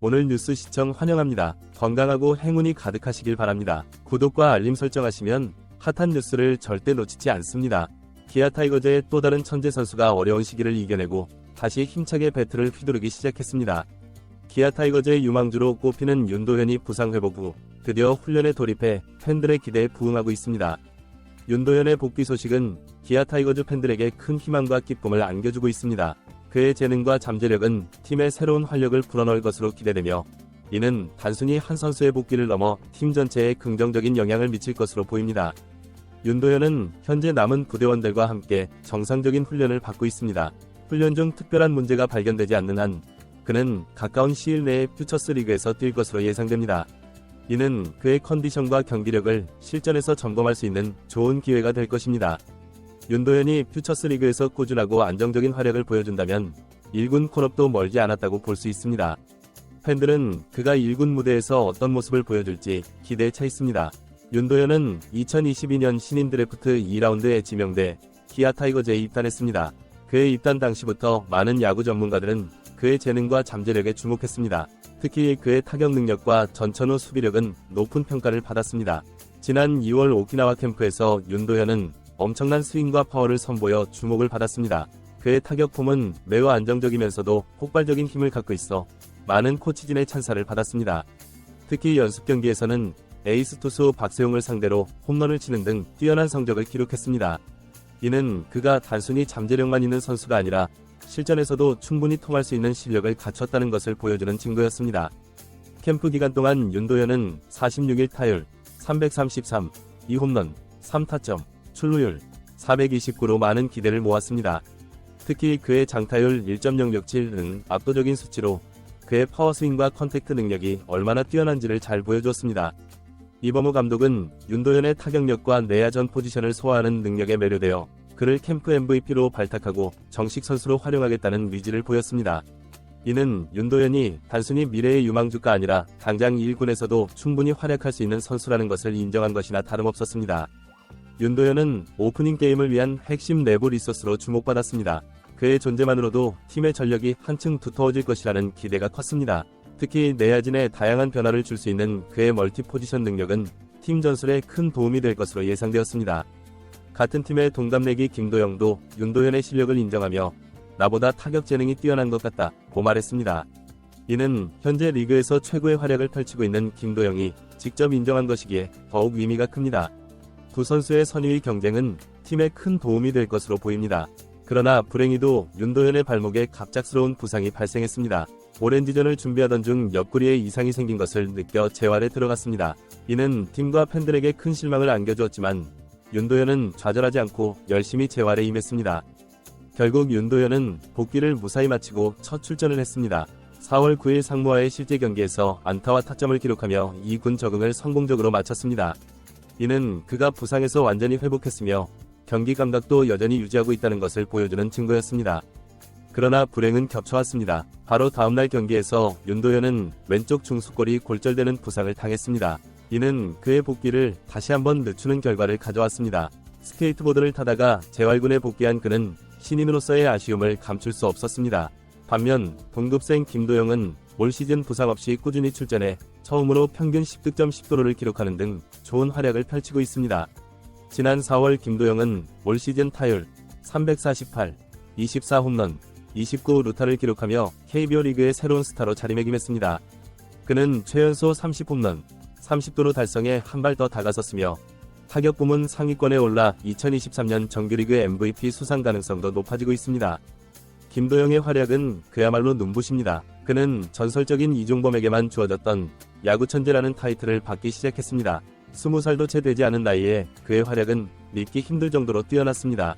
오늘 뉴스 시청 환영합니다. 건강하고 행운이 가득하시길 바랍니다. 구독과 알림 설정하시면 핫한 뉴스를 절대 놓치지 않습니다. 기아 타이거즈의 또 다른 천재 선수가 어려운 시기를 이겨내고 다시 힘차게 배트를 휘두르기 시작했습니다. 기아 타이거즈의 유망주로 꼽히는 윤도현이 부상 회복 후 드디어 훈련에 돌입해 팬들의 기대에 부응하고 있습니다. 윤도현의 복귀 소식은 기아 타이거즈 팬들에게 큰 희망과 기쁨을 안겨주고 있습니다. 그의 재능과 잠재력은 팀의 새로운 활력을 불어넣을 것으로 기대되며 이는 단순히 한 선수의 복귀를 넘어 팀 전체에 긍정적인 영향을 미칠 것으로 보입니다. 윤도현은 현재 남은 부대원들과 함께 정상적인 훈련을 받고 있습니다. 훈련 중 특별한 문제가 발견되지 않는 한 그는 가까운 시일 내에 퓨처스 리그에서 뛸 것으로 예상됩니다. 이는 그의 컨디션과 경기력을 실전에서 점검할 수 있는 좋은 기회가 될 것입니다. 윤도현이 퓨처스 리그에서 꾸준하고 안정적인 활약을 보여준다면 1군 콜업도 멀지 않았다고 볼 수 있습니다. 팬들은 그가 1군 무대에서 어떤 모습을 보여줄지 기대에 차 있습니다. 윤도현은 2022년 신인 드래프트 2라운드에 지명돼 기아 타이거즈에 입단했습니다. 그의 입단 당시부터 많은 야구 전문가들은 그의 재능과 잠재력에 주목했습니다. 특히 그의 타격 능력과 전천후 수비력은 높은 평가를 받았습니다. 지난 2월 오키나와 캠프에서 윤도현은 엄청난 스윙과 파워를 선보여 주목을 받았습니다. 그의 타격폼은 매우 안정적이면서도 폭발적인 힘을 갖고 있어 많은 코치진의 찬사를 받았습니다. 특히 연습 경기에서는 에이스 투수 박세용을 상대로 홈런을 치는 등 뛰어난 성적을 기록했습니다. 이는 그가 단순히 잠재력만 있는 선수가 아니라 실전에서도 충분히 통할 수 있는 실력을 갖췄다는 것을 보여주는 증거였습니다. 캠프 기간 동안 윤도현은 46일 타율, 333, 2홈런, 3타점, 출루율 429로 많은 기대를 모았습니다. 특히 그의 장타율 1.067은 압도적인 수치로 그의 파워스윙과 컨택트 능력이 얼마나 뛰어난지를 잘 보여주었습니다. 이범우 감독은 윤도현의 타격력과 내야전 포지션을 소화하는 능력에 매료되어 그를 캠프 MVP로 발탁하고 정식 선수로 활용하겠다는 의지를 보였습니다. 이는 윤도현이 단순히 미래의 유망주가 아니라 당장 1군에서도 충분히 활약할 수 있는 선수라는 것을 인정한 것이나 다름없었습니다. 윤도현은 오프닝 게임을 위한 핵심 내부 리소스로 주목받았습니다. 그의 존재만으로도 팀의 전력이 한층 두터워질 것이라는 기대가 컸습니다. 특히 내야진에 다양한 변화를 줄 수 있는 그의 멀티 포지션 능력은 팀 전술에 큰 도움이 될 것으로 예상되었습니다. 같은 팀의 동갑내기 김도영도 윤도현의 실력을 인정하며 나보다 타격 재능이 뛰어난 것 같다고 말했습니다. 이는 현재 리그에서 최고의 활약을 펼치고 있는 김도영이 직접 인정한 것이기에 더욱 의미가 큽니다. 두 선수의 선의의 경쟁은 팀에 큰 도움이 될 것으로 보입니다. 그러나 불행히도 윤도현의 발목에 갑작스러운 부상이 발생했습니다. 오렌지전을 준비하던 중 옆구리에 이상이 생긴 것을 느껴 재활에 들어갔습니다. 이는 팀과 팬들에게 큰 실망을 안겨주었지만 윤도현은 좌절하지 않고 열심히 재활에 임했습니다. 결국 윤도현은 복귀를 무사히 마치고 첫 출전을 했습니다. 4월 9일 상무와의 실제 경기에서 안타와 타점을 기록하며 2군 적응을 성공적으로 마쳤습니다. 이는 그가 부상에서 완전히 회복했으며 경기 감각도 여전히 유지하고 있다는 것을 보여주는 증거였습니다. 그러나 불행은 겹쳐왔습니다. 바로 다음날 경기에서 윤도현은 왼쪽 중수골이 골절되는 부상을 당했습니다. 이는 그의 복귀를 다시 한번 늦추는 결과를 가져왔습니다. 스케이트보드를 타다가 재활군에 복귀한 그는 신인으로서의 아쉬움을 감출 수 없었습니다. 반면 동급생 김도영은 올 시즌 부상 없이 꾸준히 출전해 처음으로 평균 10득점 10도루를 기록하는 등 좋은 활약을 펼치고 있습니다. 지난 4월 김도영은 올 시즌 타율 348, 24홈런, 29루타를 기록하며 KBO 리그의 새로운 스타로 자리매김했습니다. 그는 최연소 30홈런, 30도루 달성에 한 발 더 다가섰으며 타격 부문 상위권에 올라 2023년 정규리그 MVP 수상 가능성도 높아지고 있습니다. 김도영의 활약은 그야말로 눈부십니다. 그는 전설적인 이종범에게만 주어졌던 야구 천재라는 타이틀을 받기 시작했습니다. 20살도 채 되지 않은 나이에 그의 활약은 믿기 힘들 정도로 뛰어났습니다.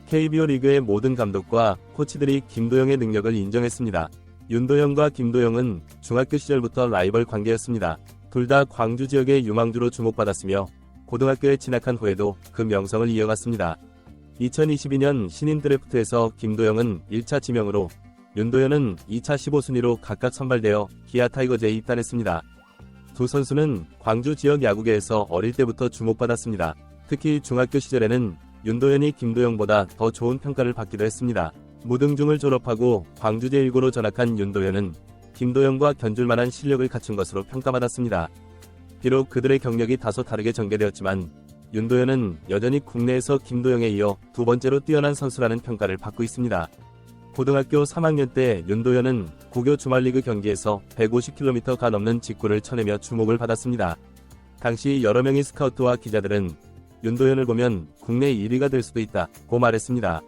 KBO 리그의 모든 감독과 코치들이 김도영의 능력을 인정했습니다. 윤도현과 김도영은 중학교 시절부터 라이벌 관계였습니다. 둘 다 광주 지역의 유망주로 주목받았으며 고등학교에 진학한 후에도 그 명성을 이어갔습니다. 2022년 신인 드래프트에서 김도영은 1차 지명으로 윤도현은 2차 15순위로 각각 선발되어 기아 타이거즈에 입단했습니다. 두 선수는 광주 지역 야구계에서 어릴 때부터 주목받았습니다. 특히 중학교 시절에는 윤도현이 김도영보다 더 좋은 평가를 받기도 했습니다. 무등중을 졸업하고 광주제 1고로 전학한 윤도현은 김도영과 견줄 만한 실력을 갖춘 것으로 평가받았습니다. 비록 그들의 경력이 다소 다르게 전개되었지만 윤도현은 여전히 국내에서 김도영에 이어 두 번째로 뛰어난 선수라는 평가를 받고 있습니다. 고등학교 3학년 때 윤도현은 고교 주말리그 경기에서 150km가 넘는 직구를 쳐내며 주목을 받았습니다. 당시 여러 명의 스카우트와 기자들은 윤도현을 보면 국내 1위가 될 수도 있다고 말했습니다.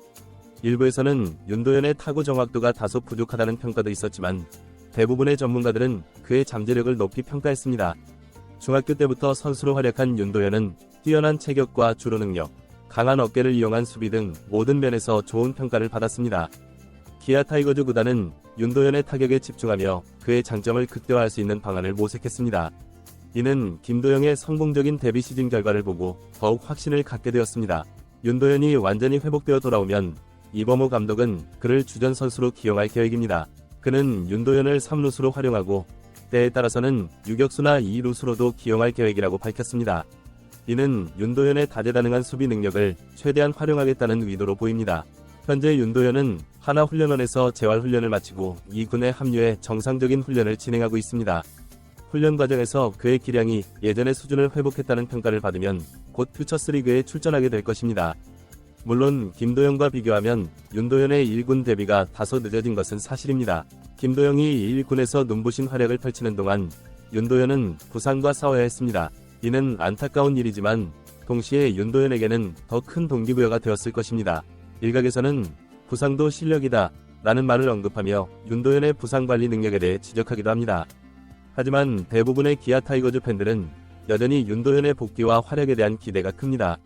일부에서는 윤도현의 타구 정확도가 다소 부족하다는 평가도 있었지만 대부분의 전문가들은 그의 잠재력을 높이 평가했습니다. 중학교 때부터 선수로 활약한 윤도현은 뛰어난 체격과 주루 능력, 강한 어깨를 이용한 수비 등 모든 면에서 좋은 평가를 받았습니다. 기아 타이거즈 구단은 윤도현의 타격에 집중하며 그의 장점을 극대화할 수 있는 방안을 모색했습니다. 이는 김도영의 성공적인 데뷔 시즌 결과를 보고 더욱 확신을 갖게 되었습니다. 윤도현이 완전히 회복되어 돌아오면 이범호 감독은 그를 주전 선수로 기용할 계획입니다. 그는 윤도현을 3루수로 활용하고 때에 따라서는 유격수나 2루수로도 기용할 계획이라고 밝혔습니다. 이는 윤도현의 다재다능한 수비 능력을 최대한 활용하겠다는 의도로 보입니다. 현재 윤도현은 하나훈련원에서 재활훈련을 마치고 2군에 합류해 정상적인 훈련을 진행하고 있습니다. 훈련 과정에서 그의 기량이 예전의 수준을 회복했다는 평가를 받으면 곧 퓨처스리그에 출전하게 될 것입니다. 물론 김도영과 비교하면 윤도현의 1군 데뷔가 다소 늦어진 것은 사실입니다. 김도영이 1군에서 눈부신 활약을 펼치는 동안 윤도현은 부상과 싸워야 했습니다. 이는 안타까운 일이지만 동시에 윤도현에게는 더 큰 동기부여가 되었을 것입니다. 일각에서는 부상도 실력이다 라는 말을 언급하며 윤도현의 부상관리 능력에 대해 지적하기도 합니다. 하지만 대부분의 기아 타이거즈 팬들은 여전히 윤도현의 복귀와 활약에 대한 기대가 큽니다.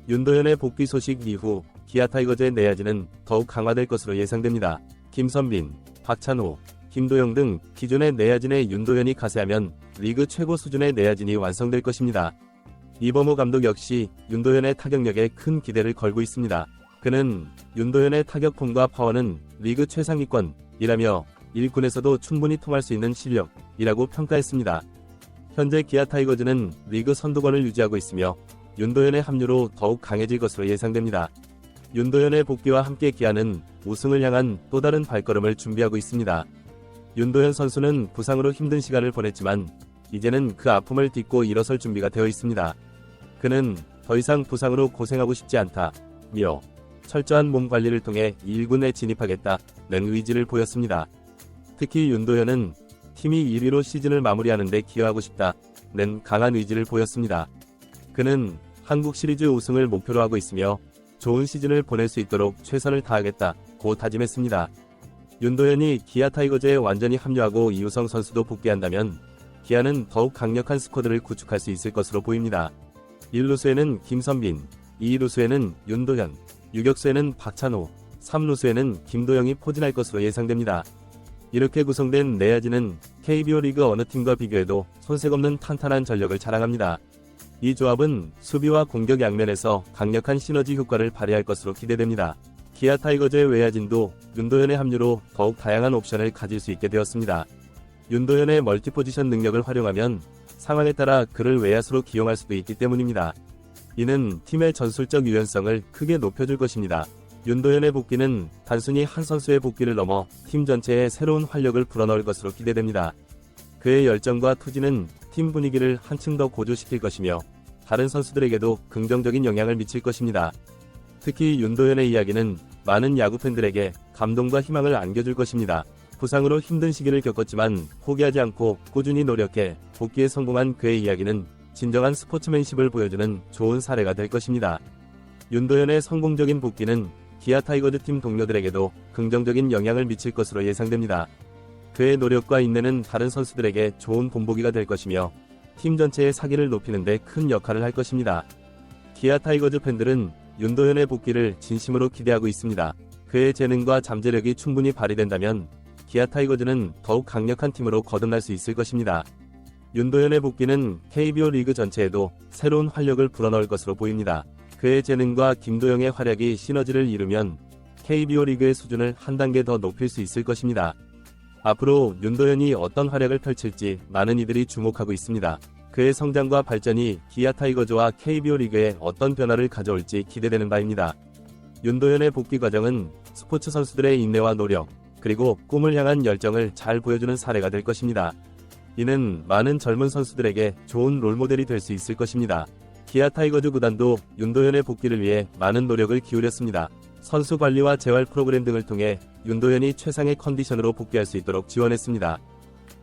윤도현의 복귀 소식 이후 기아 타이거즈의 내야진은 더욱 강화될 것으로 예상됩니다. 김선빈, 박찬호, 김도영 등 기존의 내야진에 윤도현이 가세하면 리그 최고 수준의 내야진이 완성될 것입니다. 이범호 감독 역시 윤도현의 타격력에 큰 기대를 걸고 있습니다. 그는 윤도현의 타격폼과 파워는 리그 최상위권이라며 1군에서도 충분히 통할 수 있는 실력이라고 평가했습니다. 현재 기아 타이거즈는 리그 선두권을 유지하고 있으며 윤도현의 합류로 더욱 강해질 것으로 예상됩니다. 윤도현의 복귀와 함께 기아는 우승을 향한 또 다른 발걸음을 준비하고 있습니다. 윤도현 선수는 부상으로 힘든 시간을 보냈지만 이제는 그 아픔을 딛고 일어설 준비가 되어 있습니다. 그는 더 이상 부상으로 고생하고 싶지 않다며 철저한 몸 관리를 통해 1군에 진입하겠다는 의지를 보였습니다. 특히 윤도현은 팀이 1위로 시즌을 마무리하는 데 기여하고 싶다는 강한 의지를 보였습니다. 그는 한국 시리즈 우승을 목표로 하고 있으며 좋은 시즌을 보낼 수 있도록 최선을 다하겠다고 다짐했습니다. 윤도현이 기아 타이거즈에 완전히 합류하고 이우성 선수도 복귀한다면 기아는 더욱 강력한 스쿼드를 구축할 수 있을 것으로 보입니다. 1루수에는 김선빈, 2루수에는 윤도현, 유격수에는 박찬호, 3루수에는 김도영이 포진할 것으로 예상됩니다. 이렇게 구성된 내야진은 KBO 리그 어느 팀과 비교해도 손색 없는 탄탄한 전력을 자랑합니다. 이 조합은 수비와 공격 양면에서 강력한 시너지 효과를 발휘할 것으로 기대됩니다. 기아 타이거즈의 외야진도 윤도현의 합류로 더욱 다양한 옵션을 가질 수 있게 되었습니다. 윤도현의 멀티포지션 능력을 활용하면 상황에 따라 그를 외야수로 기용할 수도 있기 때문입니다. 이는 팀의 전술적 유연성을 크게 높여줄 것입니다. 윤도현의 복귀는 단순히 한 선수의 복귀를 넘어 팀 전체에 새로운 활력을 불어넣을 것으로 기대됩니다. 그의 열정과 투지는 팀 분위기를 한층 더 고조시킬 것이며 다른 선수들에게도 긍정적인 영향을 미칠 것입니다. 특히 윤도현의 이야기는 많은 야구 팬들에게 감동과 희망을 안겨줄 것입니다. 부상으로 힘든 시기를 겪었지만 포기하지 않고 꾸준히 노력해 복귀에 성공한 그의 이야기는 진정한 스포츠맨십을 보여주는 좋은 사례가 될 것입니다. 윤도현의 성공적인 복귀는 기아 타이거즈 팀 동료들에게도 긍정적인 영향을 미칠 것으로 예상됩니다. 그의 노력과 인내는 다른 선수들에게 좋은 본보기가 될 것이며 팀 전체의 사기를 높이는 데 큰 역할을 할 것입니다. 기아 타이거즈 팬들은 윤도현의 복귀를 진심으로 기대하고 있습니다. 그의 재능과 잠재력이 충분히 발휘된다면 기아 타이거즈는 더욱 강력한 팀으로 거듭날 수 있을 것입니다. 윤도현의 복귀는 KBO 리그 전체에도 새로운 활력을 불어넣을 것으로 보입니다. 그의 재능과 김도영의 활약이 시너지를 이루면 KBO 리그의 수준을 한 단계 더 높일 수 있을 것입니다. 앞으로 윤도현이 어떤 활약을 펼칠지 많은 이들이 주목하고 있습니다. 그의 성장과 발전이 기아 타이거즈와 KBO 리그에 어떤 변화를 가져올지 기대되는 바입니다. 윤도현의 복귀 과정은 스포츠 선수들의 인내와 노력, 그리고 꿈을 향한 열정을 잘 보여주는 사례가 될 것입니다. 이는 많은 젊은 선수들에게 좋은 롤모델이 될 수 있을 것입니다. 기아 타이거즈 구단도 윤도현의 복귀를 위해 많은 노력을 기울였습니다. 선수 관리와 재활 프로그램 등을 통해 윤도현이 최상의 컨디션으로 복귀할 수 있도록 지원했습니다.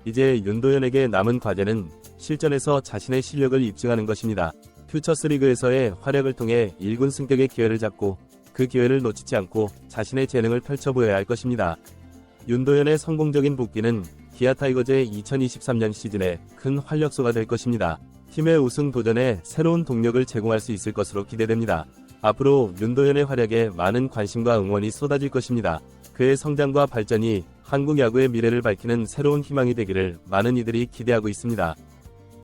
이제 윤도현에게 남은 과제는 실전에서 자신의 실력을 입증하는 것입니다. 퓨처스리그에서의 활약을 통해 1군 승격의 기회를 잡고 그 기회를 놓치지 않고 자신의 재능을 펼쳐보여야 할 것입니다. 윤도현의 성공적인 복귀는 기아 타이거즈의 2023년 시즌에 큰 활력소가 될 것입니다. 팀의 우승 도전에 새로운 동력을 제공할 수 있을 것으로 기대됩니다. 앞으로 윤도현의 활약에 많은 관심과 응원이 쏟아질 것입니다. 그의 성장과 발전이 한국 야구의 미래를 밝히는 새로운 희망이 되기를 많은 이들이 기대하고 있습니다.